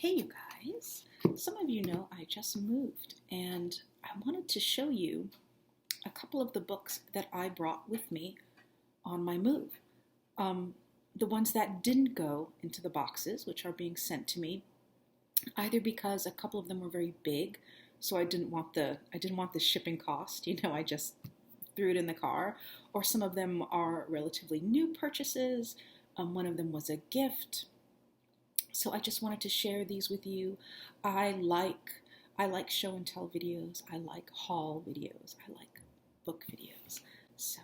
Hey you guys, some of you know I just moved and I wanted to show you a couple of the books that I brought with me on my move. Um, the ones that didn't go into the boxes, which are being sent to me, either because a couple of them were very big, so I didn't want the shipping cost, I just threw it in the car, or some of them are relatively new purchases. One of them was a gift. So I just wanted to share these with you. I like I like show and tell videos. I like haul videos. I like book videos. So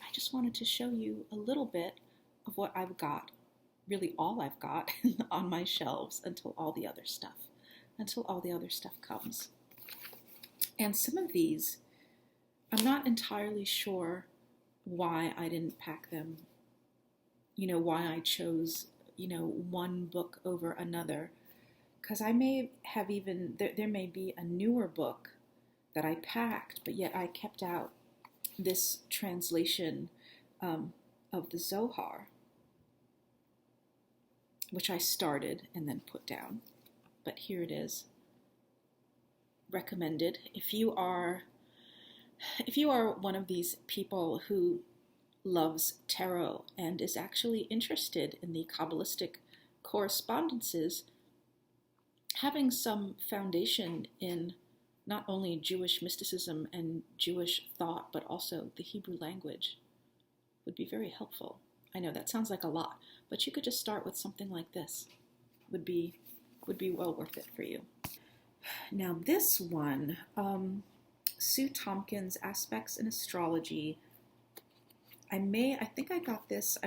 I just wanted to show you a little bit of what I've got, really all I've got on my shelves until all the other stuff comes. And some of these, I'm not entirely sure why I didn't pack them, why I chose one book over another, because I may have there may be a newer book that I packed, but yet I kept out this translation of the Zohar, which I started and then put down. But here it is, recommended. If you are one of these people who loves tarot and is actually interested in the Kabbalistic correspondences, having some foundation in not only Jewish mysticism and Jewish thought, but also the Hebrew language would be very helpful. I know that sounds like a lot, but you could just start with something like this. Would be well worth it for you. Now this one, Sue Tompkins, Aspects in Astrology. I think I got this.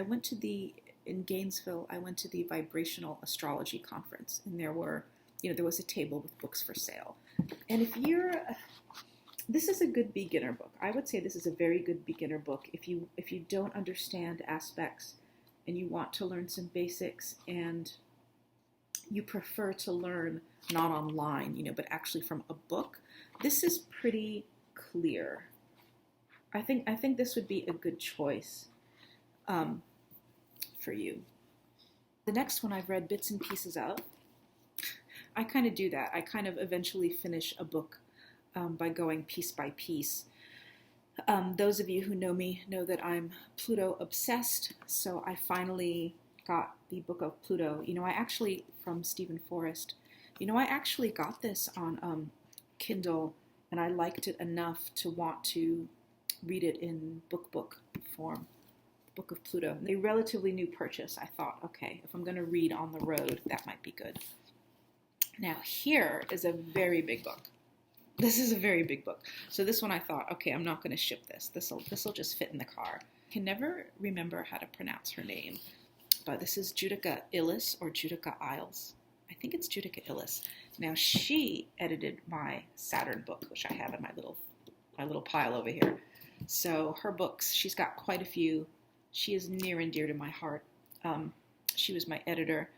In Gainesville, I went to the Vibrational Astrology Conference, and there was a table with books for sale. And this is a good beginner book. I would say this is a very good beginner book if you don't understand aspects and you want to learn some basics and you prefer to learn not online, but actually from a book. This is pretty clear. I think this would be a good choice for you. The next one I've read bits and pieces of. I kind of do that. I kind of eventually finish a book by going piece by piece. Those of you who know me know that I'm Pluto obsessed, so I finally got the Book of Pluto. From Stephen Forrest. I actually got this on Kindle, and I liked it enough to want to read it in book form. Book of Pluto. A relatively new purchase. I thought, okay, if I'm going to read on the road, that might be good. Now here is a very big book. This is a very big book. So this one I thought, okay, I'm not going to ship this. This'll just fit in the car. I can never remember how to pronounce her name, but this is Judika Illes or Judika Isles. I think it's Judika Illes. Now she edited my Saturn book, which I have in my little pile over here. So her books, she's got quite a few. She is near and dear to my heart. She was my editor,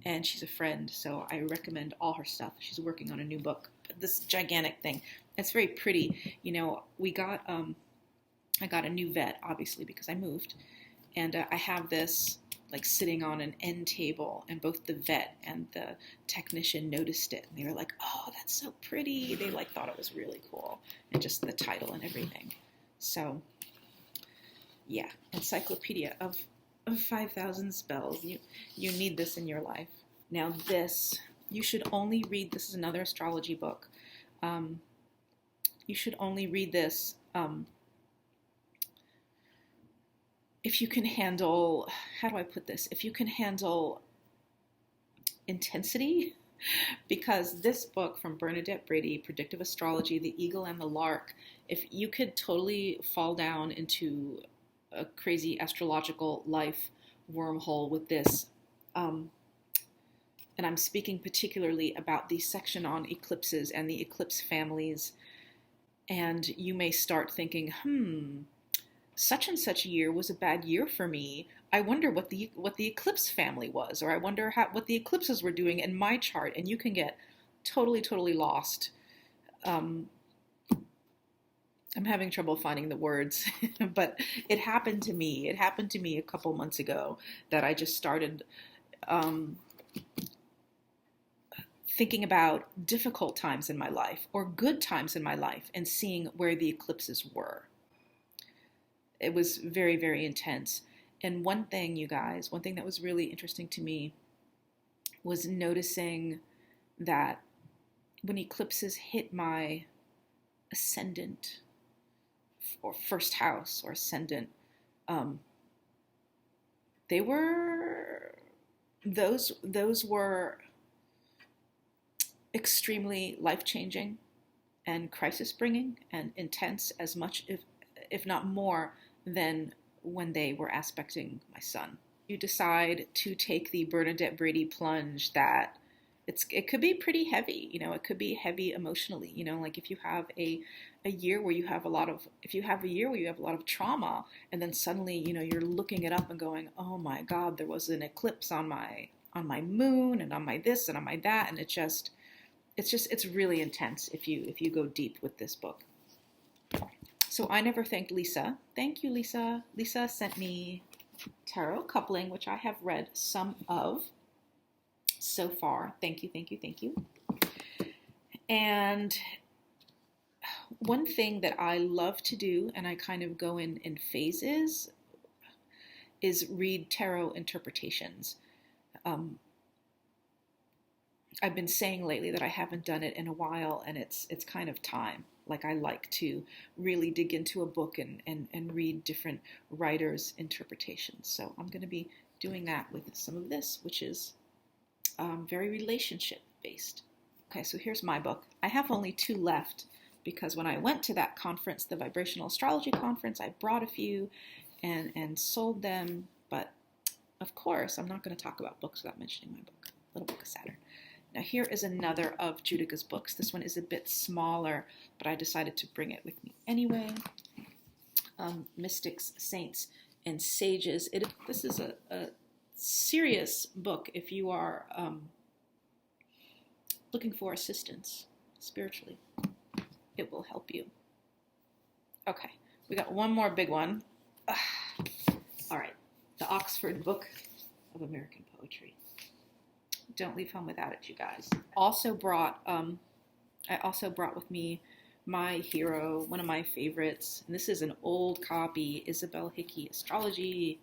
and she's a friend, so I recommend all her stuff. She's working on a new book, this gigantic thing. It's very pretty. I got a new vet, obviously, because I moved, and I have this sitting on an end table, and both the vet and the technician noticed it, and they were like, "Oh, that's so pretty." They thought it was really cool, and just the title and everything. So, yeah, Encyclopedia of 5,000 spells. You need this in your life. Now this, you should only read, this is another astrology book. You should only read this if you can handle, how do I put this? If you can handle intensity, because this book from Bernadette Brady, Predictive Astrology, The Eagle and the Lark, if you could totally fall down into a crazy astrological life wormhole with this, and I'm speaking particularly about the section on eclipses and the eclipse families, and you may start thinking, such and such year was a bad year for me. I wonder what the eclipse family was, or I wonder what the eclipses were doing in my chart, and you can get totally lost. I'm having trouble finding the words, but it happened to me. It happened to me a couple months ago that I just started thinking about difficult times in my life or good times in my life and seeing where the eclipses were. It was very, very intense. And one thing, you guys, one thing that was really interesting to me was noticing that when eclipses hit my ascendant or first house or ascendant, those were extremely life-changing and crisis-bringing and intense as much, if not more, than when they were aspecting my sun. You decide to take the Bernadette Brady plunge that it could be pretty heavy, it could be heavy emotionally, like if you have a year where you have a lot of trauma, and then suddenly, you're looking it up and going, oh my God, there was an eclipse on my moon and on my this and on my that, and it's really intense if you go deep with this book. So I never thanked Lisa. Thank you, Lisa. Lisa sent me Tarot Coupling, which I have read some of so far. Thank you, thank you, thank you. And one thing that I love to do, and I kind of go in phases, is read tarot interpretations. I've been saying lately that I haven't done it in a while, and it's kind of time. Like, I like to really dig into a book and read different writers' interpretations. So I'm going to be doing that with some of this, which is very relationship-based. Okay, so here's my book. I have only 2 left because when I went to that conference, the Vibrational Astrology Conference, I brought a few and sold them. But, of course, I'm not going to talk about books without mentioning my book, Little Book of Saturn. Now here is another of Judica's books. This one is a bit smaller, but I decided to bring it with me anyway. Mystics, Saints, and Sages. This is a serious book if you are looking for assistance spiritually. It will help you. Okay, we got one more big one. All right, the Oxford Book of American Poetry. Don't leave home without it, you guys. I also brought with me my hero, one of my favorites, and this is an old copy, Isabel Hickey, Astrology,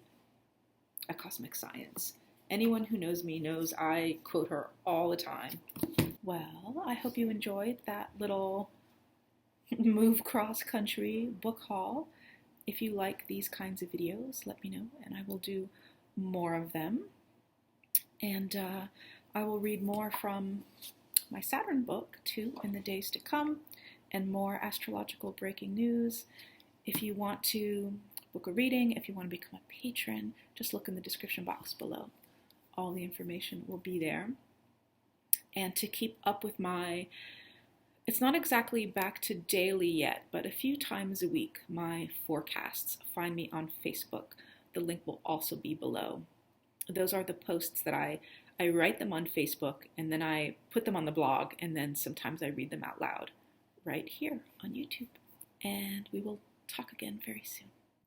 A Cosmic Science. Anyone who knows me knows I quote her all the time. Well, I hope you enjoyed that little move cross-country book haul. If you like these kinds of videos, let me know, and I will do more of them. And I will read more from my Saturn book, too, in the days to come, and more astrological breaking news. If you want to book a reading, if you want to become a patron, just look in the description box below. All the information will be there. And to keep up with it's not exactly back to daily yet, but a few times a week, my forecasts. Find me on Facebook. The link will also be below. Those are the posts that I write them on Facebook, and then I put them on the blog, and then sometimes I read them out loud right here on YouTube. And we will talk again very soon.